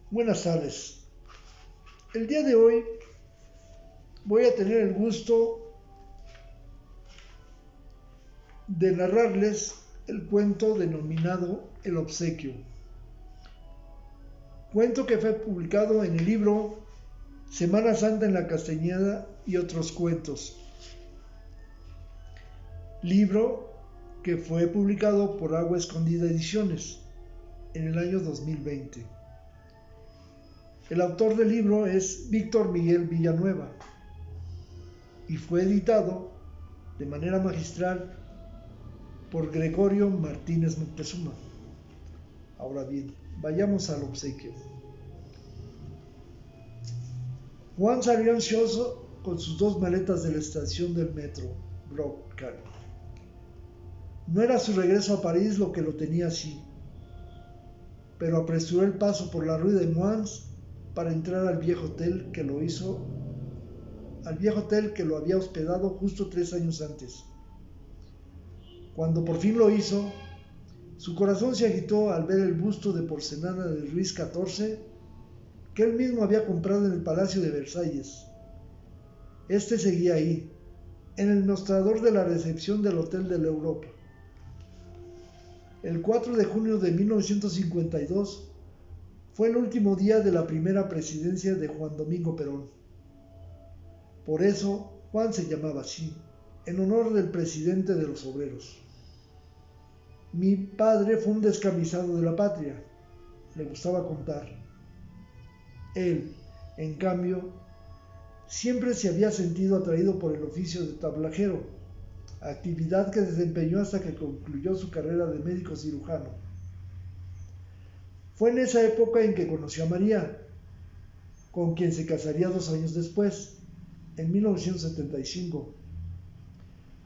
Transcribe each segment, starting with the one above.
Buenas tardes. El día de hoy voy a tener el gusto de narrarles el cuento denominado El obsequio. Cuento que fue publicado en el libro Semana Santa en la Castañeda y otros cuentos. Libro que fue publicado por Agua Escondida Ediciones en el año 2020. El autor del libro es Víctor Miguel Villanueva y fue editado de manera magistral por Gregorio Martínez Moctezuma. Ahora bien, vayamos al obsequio. Juan salió ansioso con sus dos maletas de la estación del metro Brockman. No era su regreso a París lo que lo tenía así, pero apresuró el paso por la Rue de Moines para entrar al viejo hotel que lo había hospedado justo 3 años antes. Cuando por fin lo hizo, su corazón se agitó al ver el busto de porcelana de Luis XIV que él mismo había comprado en el Palacio de Versalles. Este seguía ahí, en el mostrador de la recepción del Hotel de la Europa. El 4 de junio de 1952 fue el último día de la primera presidencia de Juan Domingo Perón. Por eso Juan se llamaba así, en honor del presidente de los obreros. Mi padre fue un descamisado de la patria, le gustaba contar. Él, en cambio, siempre se había sentido atraído por el oficio de tablajero, actividad que desempeñó hasta que concluyó su carrera de médico cirujano. Fue en esa época en que conoció a María, con quien se casaría 2 años después, en 1975,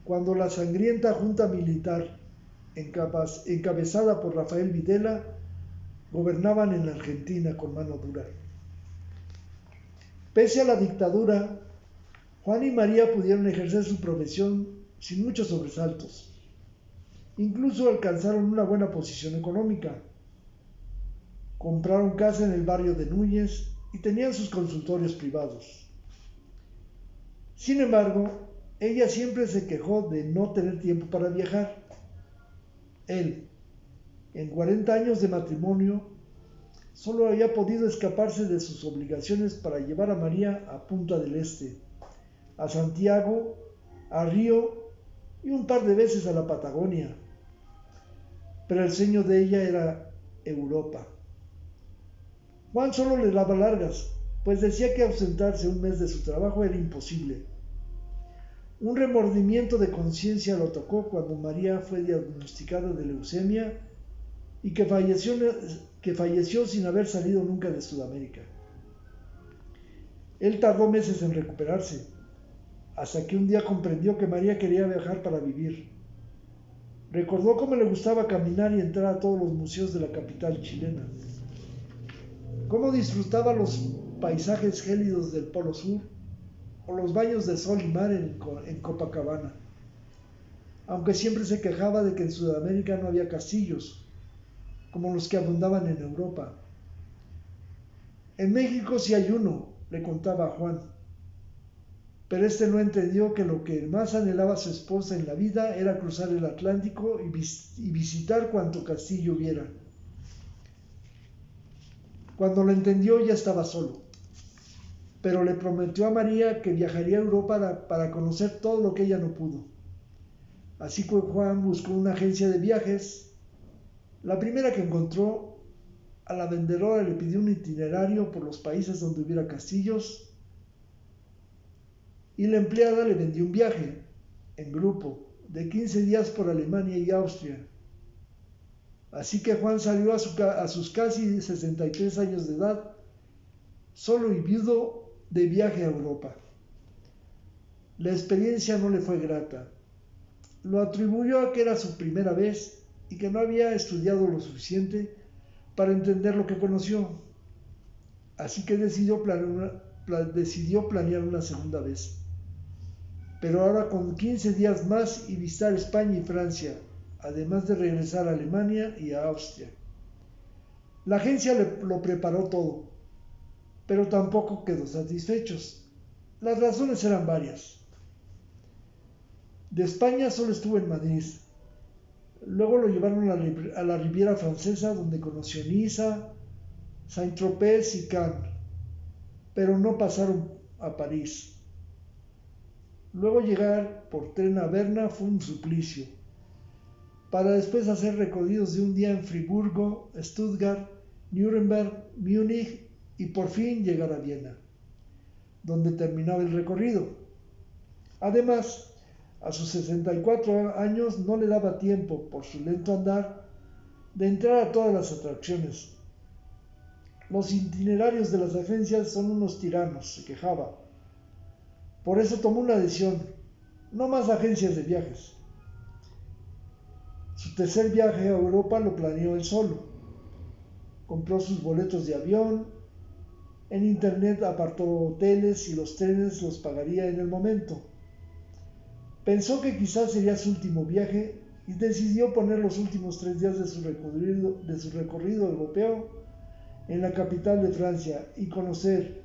cuando la sangrienta junta militar, encabezada por Rafael Videla, gobernaban en la Argentina con mano dura. Pese a la dictadura, Juan y María pudieron ejercer su profesión sin muchos sobresaltos. Incluso alcanzaron una buena posición económica. Compraron casa en el barrio de Núñez y tenían sus consultorios privados. Sin embargo, ella siempre se quejó de no tener tiempo para viajar. Él, en 40 años de matrimonio, solo había podido escaparse de sus obligaciones para llevar a María a Punta del Este, a Santiago, a Río y un par de veces a la Patagonia. Pero el sueño de ella era Europa. Juan solo le daba largas, pues decía que ausentarse un mes de su trabajo era imposible. Un remordimiento de conciencia lo tocó cuando María fue diagnosticada de leucemia y que falleció sin haber salido nunca de Sudamérica. Él tardó meses en recuperarse, hasta que un día comprendió que María quería viajar para vivir. Recordó cómo le gustaba caminar y entrar a todos los museos de la capital chilena, cómo disfrutaba los paisajes gélidos del Polo Sur o los baños de sol y mar en Copacabana, aunque siempre se quejaba de que en Sudamérica no había castillos, como los que abundaban en Europa. En México sí hay uno, le contaba a Juan, pero este no entendió que lo que más anhelaba su esposa en la vida era cruzar el Atlántico y visitar cuanto castillo hubiera. Cuando lo entendió ya estaba solo, pero le prometió a María que viajaría a Europa para conocer todo lo que ella no pudo. Así que Juan buscó una agencia de viajes. La primera que encontró, a la vendedora le pidió un itinerario por los países donde hubiera castillos y la empleada le vendió un viaje en grupo de 15 días por Alemania y Austria. Así que Juan salió a sus casi 63 años de edad, solo y viudo, de viaje a Europa. La experiencia no le fue grata. Lo atribuyó a que era su primera vez y que no había estudiado lo suficiente para entender lo que conoció. Así que decidió planear una segunda vez. Pero ahora con 15 días más y visitar España y Francia, además de regresar a Alemania y a Austria. La agencia lo preparó todo, pero tampoco quedó satisfechos. Las razones eran varias. De España solo estuvo en Madrid. Luego lo llevaron a la Riviera Francesa, donde conoció Niza, Saint-Tropez y Cannes, pero no pasaron a París. Luego llegar por tren a Berna fue un suplicio, para después hacer recorridos de un día en Friburgo, Stuttgart, Nuremberg, Múnich y por fin llegar a Viena, donde terminaba el recorrido. Además, a sus 64 años no le daba tiempo, por su lento andar, de entrar a todas las atracciones. Los itinerarios de las agencias son unos tiranos, se quejaba. Por eso tomó una decisión: no más agencias de viajes. Su tercer viaje a Europa lo planeó él solo. Compró sus boletos de avión, en internet apartó hoteles y los trenes los pagaría en el momento. Pensó que quizás sería su último viaje y decidió poner los últimos 3 días de su recorrido europeo en la capital de Francia y conocer,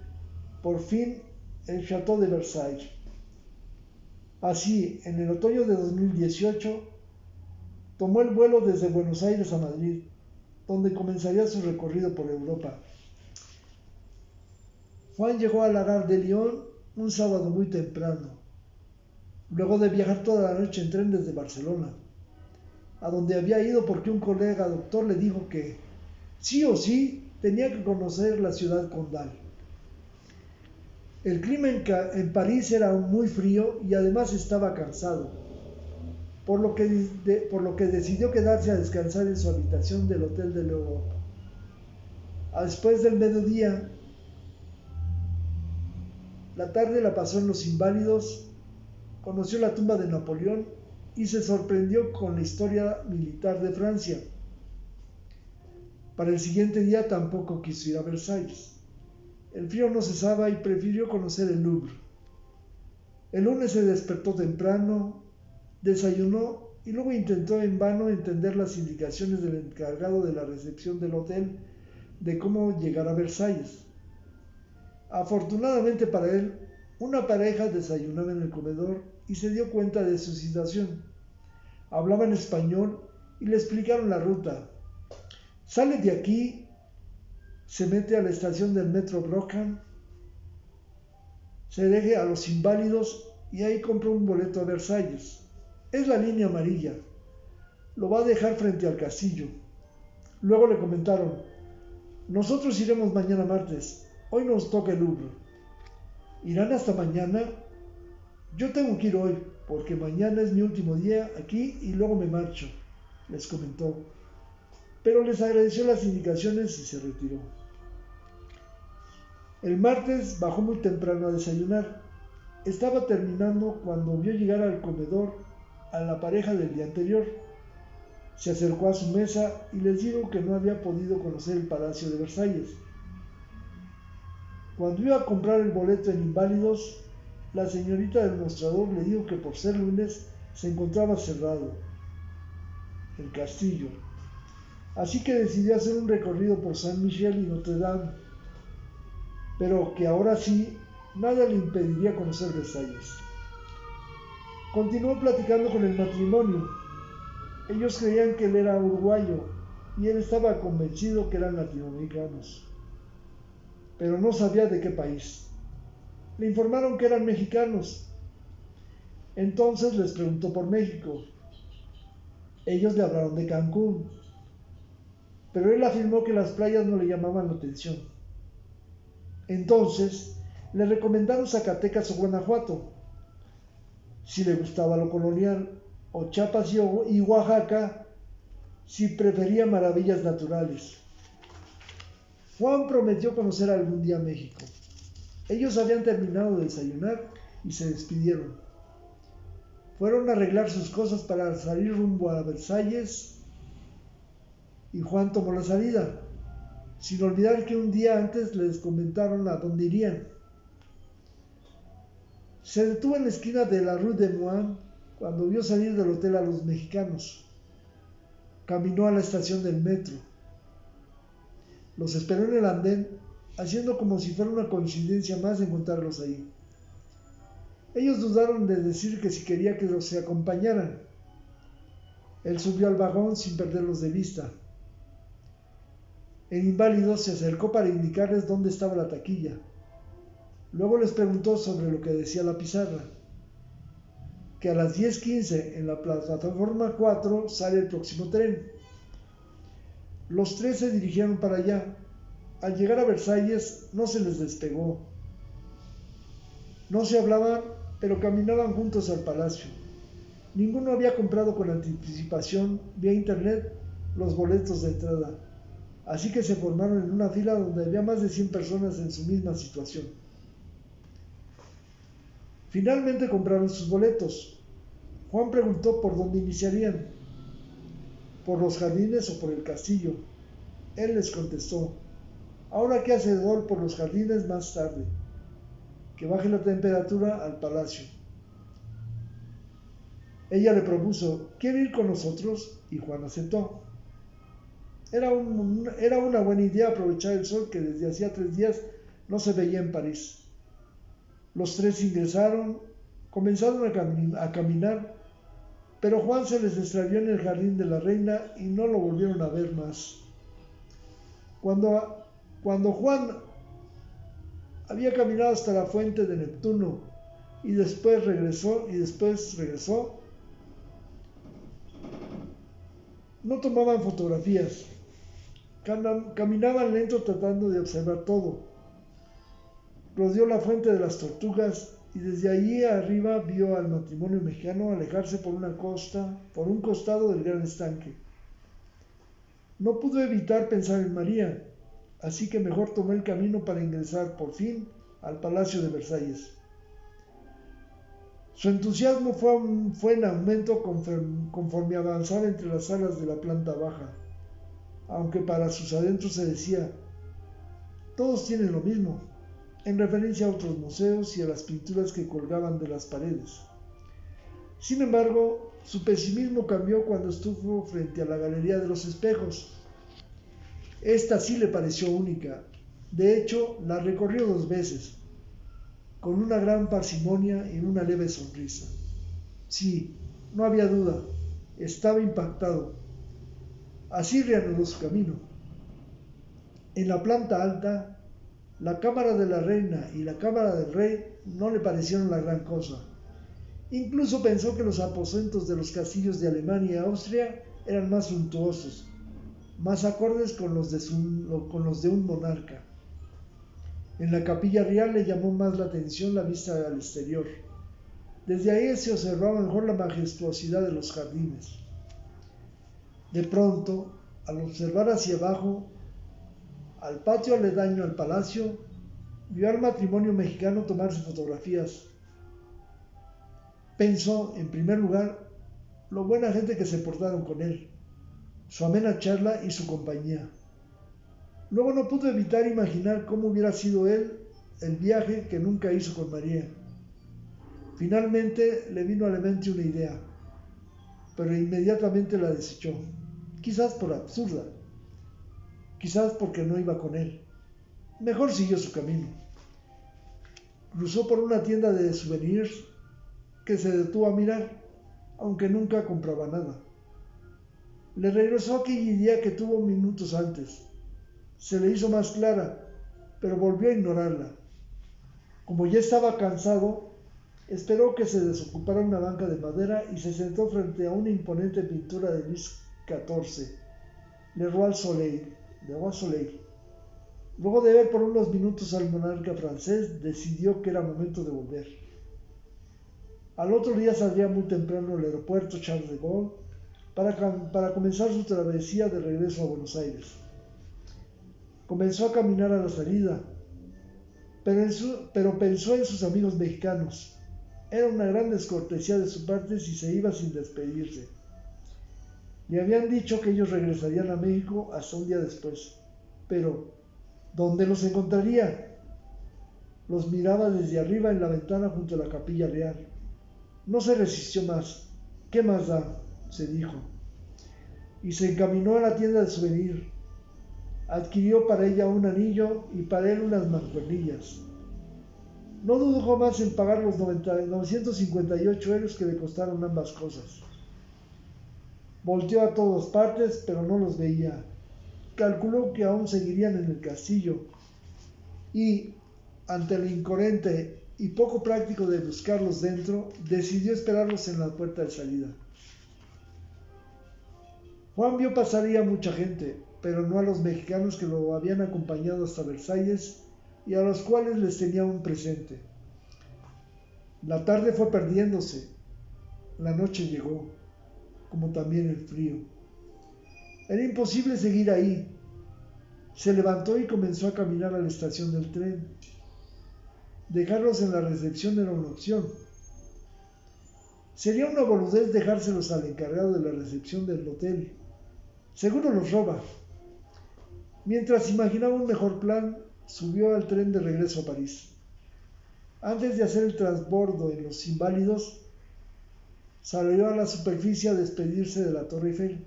por fin, el Château de Versailles. Así, en el otoño de 2018, tomó el vuelo desde Buenos Aires a Madrid, donde comenzaría su recorrido por Europa. Juan llegó a la Gare de Lyon un sábado muy temprano, luego de viajar toda la noche en tren desde Barcelona, a donde había ido porque un colega doctor le dijo que, sí o sí, tenía que conocer la ciudad condal. El clima en París era muy frío y además estaba cansado, por lo que decidió quedarse a descansar en su habitación del Hotel de l'Europe. Después del mediodía, la tarde la pasó en Los Inválidos, conoció la tumba de Napoleón y se sorprendió con la historia militar de Francia. Para el siguiente día tampoco quiso ir a Versalles. El frío no cesaba y prefirió conocer el Louvre. El lunes se despertó temprano, desayunó y luego intentó en vano entender las indicaciones del encargado de la recepción del hotel de cómo llegar a Versalles. Afortunadamente para él, una pareja desayunaba en el comedor y se dio cuenta de su situación. Hablaban español y le explicaron la ruta. Sale de aquí, se mete a la estación del metro Brocken, se dirige a Los Inválidos y ahí compra un boleto a Versalles. Es la línea amarilla. Lo va a dejar frente al castillo. Luego le comentaron: nosotros iremos mañana martes. Hoy nos toca el Louvre. ¿Irán hasta mañana? Yo tengo que ir hoy, porque mañana es mi último día aquí y luego me marcho, les comentó. Pero les agradeció las indicaciones y se retiró. El martes bajó muy temprano a desayunar. Estaba terminando cuando vio llegar al comedor a la pareja del día anterior. Se acercó a su mesa y les dijo que no había podido conocer el Palacio de Versalles. Cuando iba a comprar el boleto en Inválidos, la señorita del mostrador le dijo que por ser lunes se encontraba cerrado el castillo. Así que decidió hacer un recorrido por Saint-Michel y Notre Dame, pero que ahora sí nada le impediría conocer Versalles. Continuó platicando con el matrimonio. Ellos creían que él era uruguayo y él estaba convencido que eran latinoamericanos, pero no sabía de qué país. Le informaron que eran mexicanos. Entonces les preguntó por México. Ellos le hablaron de Cancún, pero él afirmó que las playas no le llamaban la atención. Entonces le recomendaron Zacatecas o Guanajuato, si le gustaba lo colonial, o Chiapas y Oaxaca, si prefería maravillas naturales. Juan prometió conocer algún día México. Ellos habían terminado de desayunar y se despidieron. Fueron a arreglar sus cosas para salir rumbo a Versalles y Juan tomó la salida, sin olvidar que un día antes les comentaron a dónde irían. Se detuvo en la esquina de la Rue de Moine cuando vio salir del hotel a los mexicanos. Caminó a la estación del metro. Los esperó en el andén haciendo como si fuera una coincidencia más encontrarlos ahí. Ellos dudaron de decir que si quería que los se acompañaran. Él subió al vagón sin perderlos de vista. El inválido se acercó para indicarles dónde estaba la taquilla. Luego les preguntó sobre lo que decía la pizarra, que a las 10:15 en la plataforma 4 sale el próximo tren. Los tres se dirigieron para allá. Al llegar a Versalles no se les despegó. No se hablaban, pero caminaban juntos al palacio. Ninguno había comprado con anticipación vía internet los boletos de entrada, así que se formaron en una fila donde había más de 100 personas en su misma situación. Finalmente compraron sus boletos. Juan preguntó por dónde iniciarían, por los jardines o por el castillo. Él les contestó: ahora que hace sol, por los jardines más tarde, que baje la temperatura al palacio. Ella le propuso: ¿quiere ir con nosotros? Y Juan aceptó. Era una buena idea aprovechar el sol que desde hacía 3 días no se veía en París. Los tres ingresaron, comenzaron a caminar, pero Juan se les extravió en el jardín de la reina y no lo volvieron a ver más. Cuando Juan había caminado hasta la fuente de Neptuno y después regresó, no tomaban fotografías. Caminaban lento tratando de observar todo. Rodeó la fuente de las tortugas y desde allí arriba vio al matrimonio mexicano alejarse por un costado del gran estanque. No pudo evitar pensar en María, así que mejor tomó el camino para ingresar por fin al Palacio de Versalles. Su entusiasmo fue en aumento conforme avanzaba entre las salas de la planta baja, aunque para sus adentros se decía: todos tienen lo mismo, en referencia a otros museos y a las pinturas que colgaban de las paredes. Sin embargo, su pesimismo cambió cuando estuvo frente a la Galería de los Espejos. Esta sí le pareció única. De hecho, la recorrió 2 veces, con una gran parsimonia y una leve sonrisa. Sí, no había duda, estaba impactado. Así reanudó su camino. En la planta alta, la cámara de la reina y la cámara del rey no le parecieron la gran cosa. Incluso pensó que los aposentos de los castillos de Alemania y Austria eran más suntuosos, más acordes con los de un monarca. En la capilla real le llamó más la atención la vista al exterior. Desde ahí se observaba mejor la majestuosidad de los jardines. De pronto, al observar hacia abajo, al patio aledaño al palacio, vio al matrimonio mexicano tomarse fotografías. Pensó, en primer lugar, lo buena gente que se portaron con él, su amena charla y su compañía. Luego no pudo evitar imaginar cómo hubiera sido él el viaje que nunca hizo con María. Finalmente le vino a la mente una idea, pero inmediatamente la desechó, quizás por absurda, quizás porque no iba con él. Mejor siguió su camino. Cruzó por una tienda de souvenirs que se detuvo a mirar, aunque nunca compraba nada. Le regresó aquella idea que tuvo minutos antes. Se le hizo más clara, pero volvió a ignorarla. Como ya estaba cansado, esperó que se desocupara una banca de madera y se sentó frente a una imponente pintura de Luis XIV, Le Roi Soleil. Luego de ver por unos minutos al monarca francés, decidió que era momento de volver. Al otro día saldría muy temprano al aeropuerto Charles de Gaulle para comenzar su travesía de regreso a Buenos Aires. Comenzó a caminar a la salida, pero pensó en sus amigos mexicanos. Era una gran descortesía de su parte si se iba sin despedirse. Le habían dicho que ellos regresarían a México hasta un día después, pero ¿dónde los encontraría? Los miraba desde arriba en la ventana junto a la capilla real. No se resistió más. ¿Qué más da?, se dijo, y se encaminó a la tienda de souvenir. Adquirió para ella un anillo y para él unas mancuernillas. No dudó más en pagar los 958 euros que le costaron ambas cosas. Volteó a todas partes, pero no los veía. Calculó que aún seguirían en el castillo y, ante lo incoherente y poco práctico de buscarlos dentro, decidió esperarlos en la puerta de salida. Juan vio pasar a mucha gente, pero no a los mexicanos que lo habían acompañado hasta Versalles y a los cuales les tenía un presente. La tarde fue perdiéndose, la noche llegó, como también el frío. Era imposible seguir ahí. Se levantó y comenzó a caminar a la estación del tren. Dejarlos en la recepción era una opción. Sería una boludez dejárselos al encargado de la recepción del hotel. Seguro los roba. Mientras imaginaba un mejor plan, subió al tren de regreso a París. Antes de hacer el transbordo en los Inválidos, salió a la superficie a despedirse de la Torre Eiffel.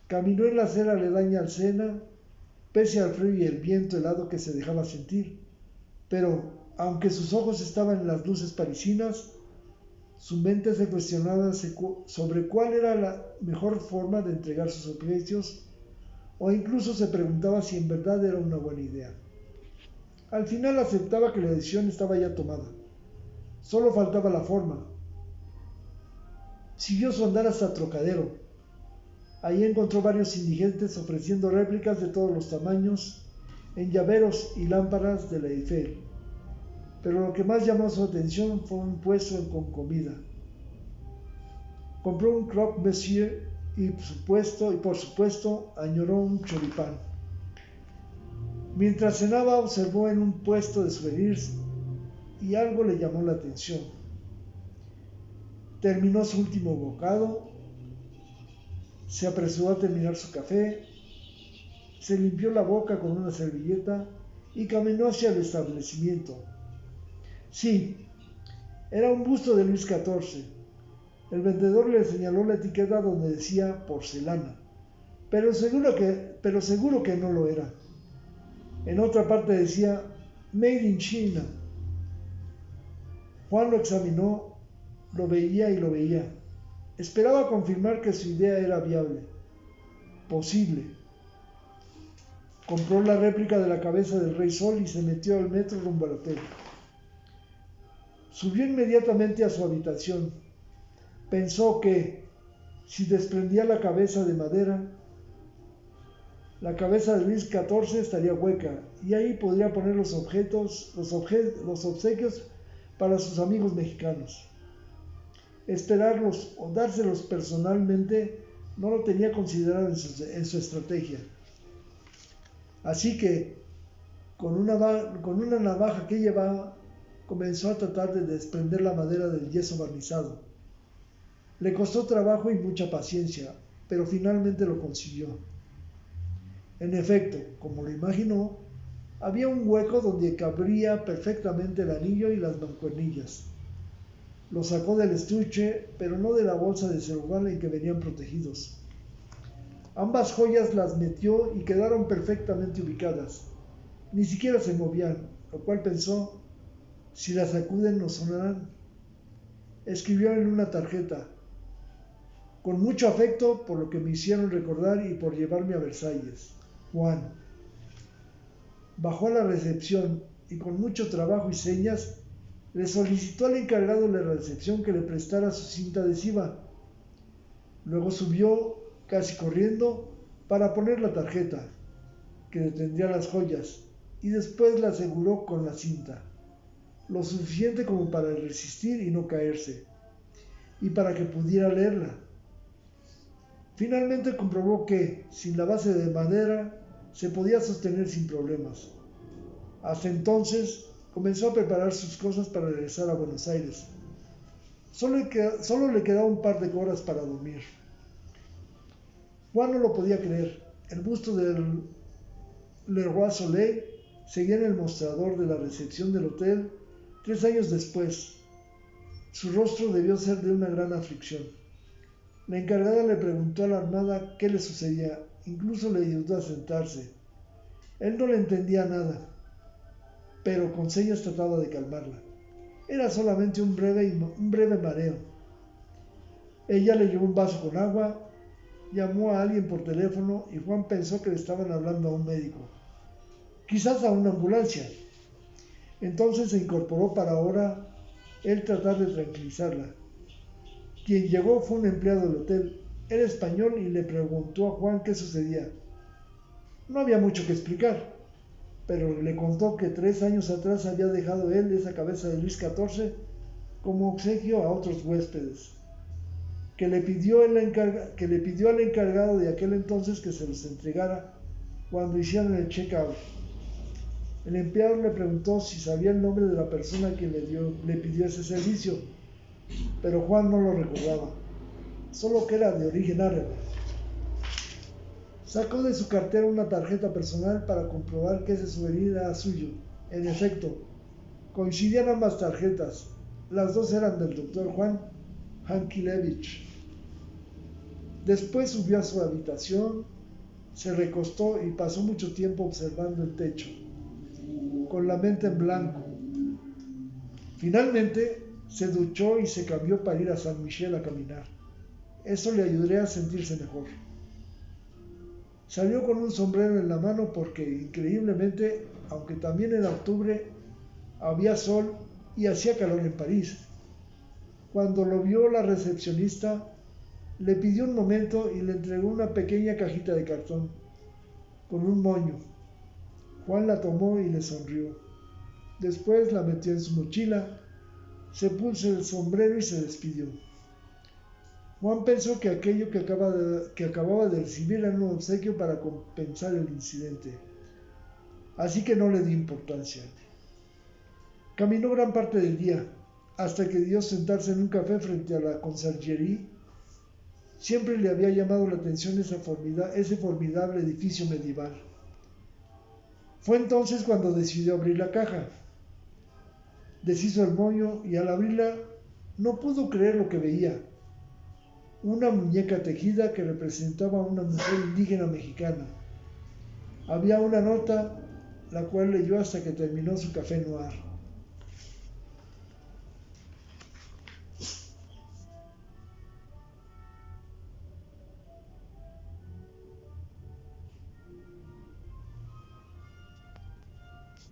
Caminó en la acera aledaña al Sena, pese al frío y el viento helado que se dejaba sentir, pero, aunque sus ojos estaban en las luces parisinas, su mente se cuestionaba sobre cuál era la mejor forma de entregar sus obsequios, o incluso se preguntaba si en verdad era una buena idea. Al final aceptaba que la decisión estaba ya tomada. Solo faltaba la forma. Siguió su andar hasta Trocadero. Allí encontró varios indigentes ofreciendo réplicas de todos los tamaños en llaveros y lámparas de la Eiffel. Pero lo que más llamó su atención fue un puesto con comida. Compró un croque monsieur y por supuesto añoró un choripán. Mientras cenaba observó en un puesto de souvenirs y algo le llamó la atención. Terminó su último bocado, se apresuró a terminar su café, se limpió la boca con una servilleta y caminó hacia el establecimiento. Sí, era un busto de Luis XIV. El vendedor le señaló la etiqueta donde decía porcelana, pero seguro que no lo era. En otra parte decía Made in China. Juan lo examinó, lo veía y lo veía. Esperaba confirmar que su idea era viable, posible. Compró la réplica de la cabeza del Rey Sol y se metió al metro rumbo al hotel. Subió inmediatamente a su habitación. Pensó que, si desprendía la cabeza de madera, la cabeza de Luis XIV estaría hueca y ahí podría poner los obsequios para sus amigos mexicanos. Esperarlos o dárselos personalmente no lo tenía considerado en su estrategia. Así que, con una navaja que llevaba, comenzó a tratar de desprender la madera del yeso barnizado. Le costó trabajo y mucha paciencia, pero finalmente lo consiguió. En efecto, como lo imaginó, había un hueco donde cabría perfectamente el anillo y las mancuernillas. Lo sacó del estuche, pero no de la bolsa de celular en que venían protegidos. Ambas joyas las metió y quedaron perfectamente ubicadas. Ni siquiera se movían, lo cual pensó, si las sacuden no sonarán. Escribió en una tarjeta: con mucho afecto por lo que me hicieron recordar y por llevarme a Versalles, Juan. Bajó a la recepción y con mucho trabajo y señas le solicitó al encargado de la recepción que le prestara su cinta adhesiva. Luego subió, casi corriendo, para poner la tarjeta, que detendría las joyas, y después la aseguró con la cinta, lo suficiente como para resistir y no caerse, y para que pudiera leerla. Finalmente comprobó que, sin la base de madera, se podía sostener sin problemas. Hasta entonces, comenzó a preparar sus cosas para regresar a Buenos Aires. Solo le quedaba un par de horas para dormir. Juan no lo podía creer. El busto del Leroy Soleil seguía en el mostrador de la recepción del hotel 3 años después. Su rostro debió ser de una gran aflicción. La encargada le preguntó alarmada qué le sucedía, incluso le ayudó a sentarse. Él no le entendía nada, pero con señas trataba de calmarla. Era solamente un breve mareo. Ella le llevó un vaso con agua, llamó a alguien por teléfono y Juan pensó que le estaban hablando a un médico, quizás a una ambulancia. Entonces se incorporó para ahora él tratar de tranquilizarla. Quien llegó fue un empleado del hotel. Era español y le preguntó a Juan qué sucedía. No había mucho que explicar, pero le contó que 3 años atrás había dejado él esa cabeza de Luis XIV como obsequio a otros huéspedes, que le pidió al encargado de aquel entonces que se los entregara cuando hicieran el check-out. El empleado le preguntó si sabía el nombre de la persona que le pidió ese servicio, pero Juan no lo recordaba, solo que era de origen árabe. Sacó de su cartera una tarjeta personal para comprobar que ese souvenir era suyo. En efecto, coincidían ambas tarjetas. Las dos eran del doctor Juan Hankilevich. Después subió a su habitación, se recostó y pasó mucho tiempo observando el techo, con la mente en blanco. Finalmente se duchó y se cambió para ir a San Michel a caminar. Eso le ayudaría a sentirse mejor. Salió con un sombrero en la mano porque, increíblemente, aunque también era octubre, había sol y hacía calor en París. Cuando lo vio la recepcionista, le pidió un momento y le entregó una pequeña cajita de cartón con un moño. Juan la tomó y le sonrió. Después la metió en su mochila, se puso el sombrero y se despidió. Juan pensó que aquello que acababa de recibir era un obsequio para compensar el incidente, así que no le dio importancia. Caminó gran parte del día, hasta que dio sentarse en un café frente a la conserjería. Siempre le había llamado la atención ese formidable edificio medieval. Fue entonces cuando decidió abrir la caja. Deshizo el moño y al abrirla no pudo creer lo que veía. Una muñeca tejida que representaba a una mujer indígena mexicana. Había una nota, la cual leyó hasta que terminó su café noir.